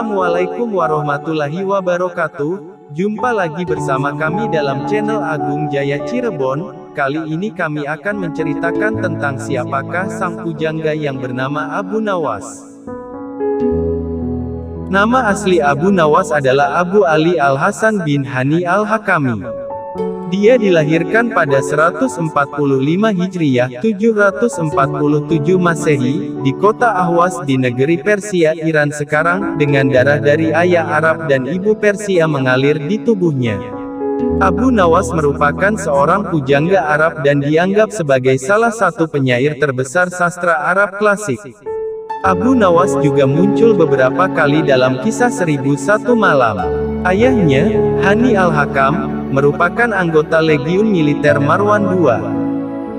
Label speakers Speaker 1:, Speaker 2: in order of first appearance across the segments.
Speaker 1: Assalamualaikum warahmatullahi wabarakatuh. Jumpa lagi bersama kami dalam channel Agung Jaya Cirebon. Kali ini kami akan menceritakan tentang siapakah sang pujangga yang bernama Abu Nawas. Nama asli Abu Nawas adalah Abu Ali Al-Hasan bin Hani Al-Hakami. Dia dilahirkan pada 145 Hijriyah 747 Masehi, di kota Ahwas di negeri Persia Iran sekarang, dengan darah dari ayah Arab dan ibu Persia mengalir di tubuhnya. Abu Nawas merupakan seorang pujangga Arab dan dianggap sebagai salah satu penyair terbesar sastra Arab klasik. Abu Nawas juga muncul beberapa kali dalam kisah 1001 Malam. Ayahnya, Hani Al-Hakam, merupakan anggota legiun militer Marwan II.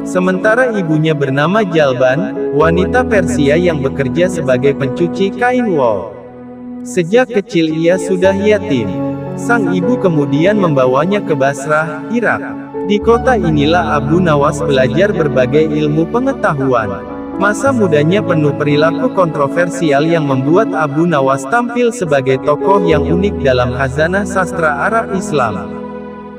Speaker 1: Sementara ibunya bernama Jalban, wanita Persia yang bekerja sebagai pencuci kain wol. Sejak kecil ia sudah yatim. Sang ibu kemudian membawanya ke Basrah, Irak. Di kota inilah Abu Nawas belajar berbagai ilmu pengetahuan. Masa mudanya penuh perilaku kontroversial yang membuat Abu Nawas tampil sebagai tokoh yang unik dalam khazanah sastra Arab Islam.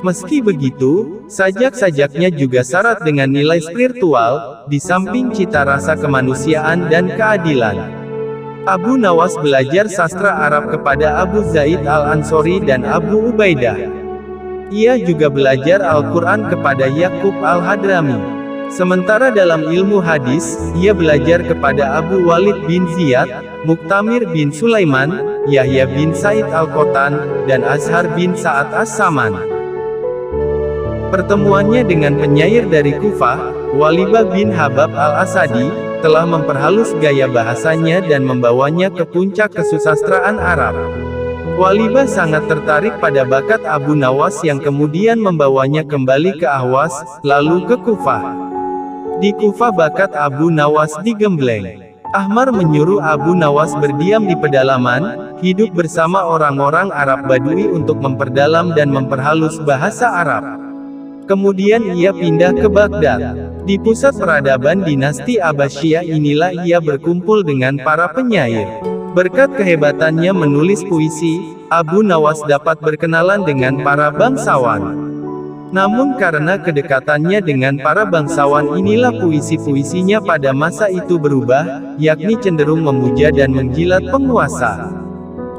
Speaker 1: Meski begitu, sajak-sajaknya juga syarat dengan nilai spiritual, di samping cita rasa kemanusiaan dan keadilan. Abu Nawas belajar sastra Arab kepada Abu Zaid Al-Ansori dan Abu Ubaidah. Ia juga belajar Al-Quran kepada Yakub Al-Hadrami. Sementara dalam ilmu hadis, ia belajar kepada Abu Walid bin Ziyad, Muktamir bin Sulaiman, Yahya bin Said Al-Qattan, dan Azhar bin Sa'ad As-Saman. Pertemuannya dengan penyair dari Kufah, Walibah bin Habab Al-Asadi, telah memperhalus gaya bahasanya dan membawanya ke puncak kesusastraan Arab. Walibah sangat tertarik pada bakat Abu Nawas yang kemudian membawanya kembali ke Ahwas, lalu ke Kufah. Di Kufah bakat Abu Nawas digembleng. Ahmar menyuruh Abu Nawas berdiam di pedalaman, hidup bersama orang-orang Arab Badui untuk memperdalam dan memperhalus bahasa Arab. Kemudian ia pindah ke Baghdad. Di pusat peradaban dinasti Abbasiyah inilah ia berkumpul dengan para penyair. Berkat kehebatannya menulis puisi, Abu Nawas dapat berkenalan dengan para bangsawan. Namun karena kedekatannya dengan para bangsawan inilah puisi-puisinya pada masa itu berubah, yakni cenderung memuja dan menjilat penguasa.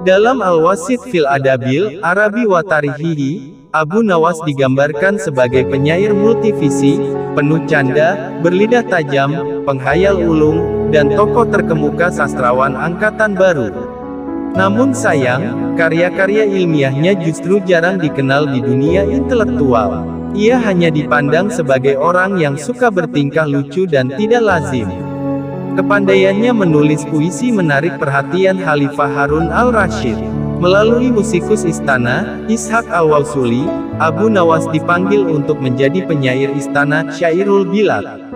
Speaker 1: Dalam Al-Wasit fil Adabil Arabi wa Tarihihi, Abu Nawas digambarkan sebagai penyair multivisi, penuh canda, berlidah tajam, penghayal ulung, dan tokoh terkemuka sastrawan angkatan baru. Namun sayang, karya-karya ilmiahnya justru jarang dikenal di dunia intelektual. Ia hanya dipandang sebagai orang yang suka bertingkah lucu dan tidak lazim. Kepandaiannya menulis puisi menarik perhatian Khalifah Harun al-Rasyid. Melalui musikus istana, Ishaq al-Wasuli, Abu Nawas dipanggil untuk menjadi penyair istana Syairul Bilad.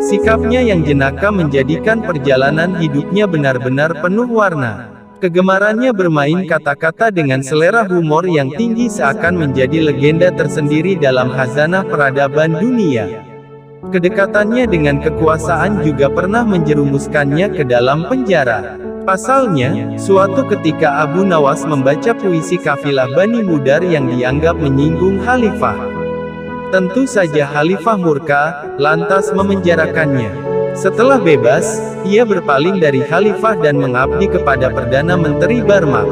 Speaker 1: Sikapnya yang jenaka menjadikan perjalanan hidupnya benar-benar penuh warna. Kegemarannya bermain kata-kata dengan selera humor yang tinggi seakan menjadi legenda tersendiri dalam khazanah peradaban dunia. Kedekatannya dengan kekuasaan juga pernah menjerumuskannya ke dalam penjara. Pasalnya, suatu ketika Abu Nawas membaca puisi kafilah Bani Mudar yang dianggap menyinggung Khalifah. Tentu saja Khalifah murka, lantas memenjarakannya. Setelah bebas, ia berpaling dari Khalifah dan mengabdi kepada Perdana Menteri Barmak.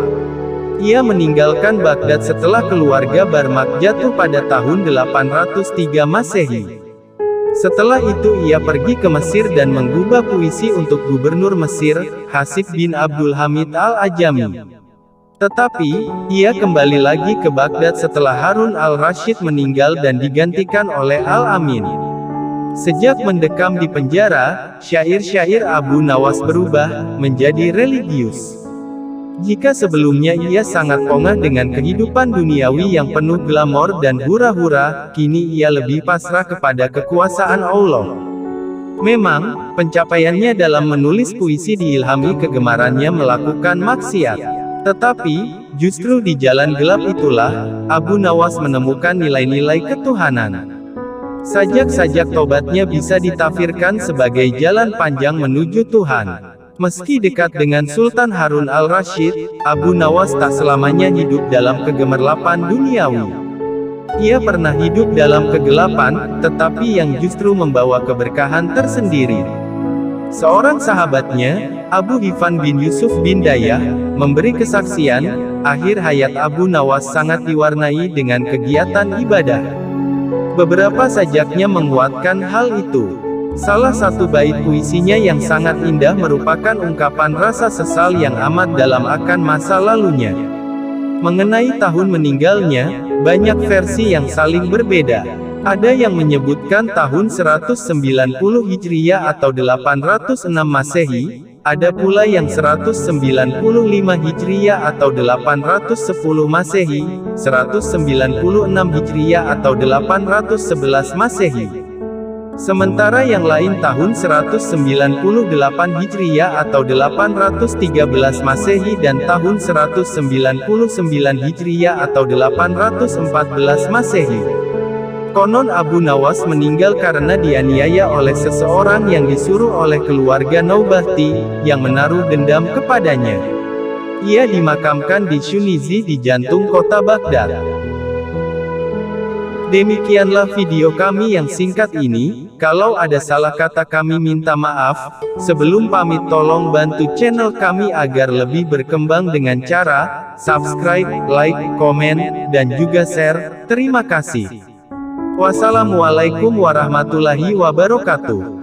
Speaker 1: Ia meninggalkan Baghdad setelah keluarga Barmak jatuh pada tahun 803 Masehi. Setelah itu ia pergi ke Mesir dan menggubah puisi untuk Gubernur Mesir, Hasib bin Abdul Hamid al-Ajami. Tetapi, ia kembali lagi ke Baghdad setelah Harun al-Rasyid meninggal dan digantikan oleh Al-Amin. Sejak mendekam di penjara, syair-syair Abu Nawas berubah menjadi religius. Jika sebelumnya ia sangat pongah dengan kehidupan duniawi yang penuh glamor dan hura-hura, kini ia lebih pasrah kepada kekuasaan Allah. Memang, pencapaiannya dalam menulis puisi diilhami kegemarannya melakukan maksiat. Tetapi, justru di jalan gelap itulah, Abu Nawas menemukan nilai-nilai ketuhanan. Sajak-sajak tobatnya bisa ditafsirkan sebagai jalan panjang menuju Tuhan. Meski dekat dengan Sultan Harun al-Rasyid, Abu Nawas tak selamanya hidup dalam kegemerlapan duniawi. Ia pernah hidup dalam kegelapan, tetapi yang justru membawa keberkahan tersendiri. Seorang sahabatnya, Abu Hifan bin Yusuf bin Dayah, memberi kesaksian, akhir hayat Abu Nawas sangat diwarnai dengan kegiatan ibadah. Beberapa sajaknya menguatkan hal itu. Salah satu bait puisinya yang sangat indah merupakan ungkapan rasa sesal yang amat dalam akan masa lalunya. Mengenai tahun meninggalnya, banyak versi yang saling berbeda. Ada yang menyebutkan tahun 190 Hijriah atau 806 Masehi, ada pula yang 195 Hijriah atau 810 Masehi, 196 Hijriah atau 811 Masehi. Sementara yang lain tahun 198 Hijriah atau 813 Masehi dan tahun 199 Hijriah atau 814 Masehi. Konon Abu Nawas meninggal karena dianiaya oleh seseorang yang disuruh oleh keluarga Naubahti, yang menaruh dendam kepadanya. Ia dimakamkan di Shunizi di jantung kota Baghdad. Demikianlah video kami yang singkat ini. Kalau ada salah kata kami minta maaf. Sebelum pamit tolong bantu channel kami agar lebih berkembang dengan cara subscribe, like, komen, dan juga share. Terima kasih. Wassalamualaikum warahmatullahi wabarakatuh.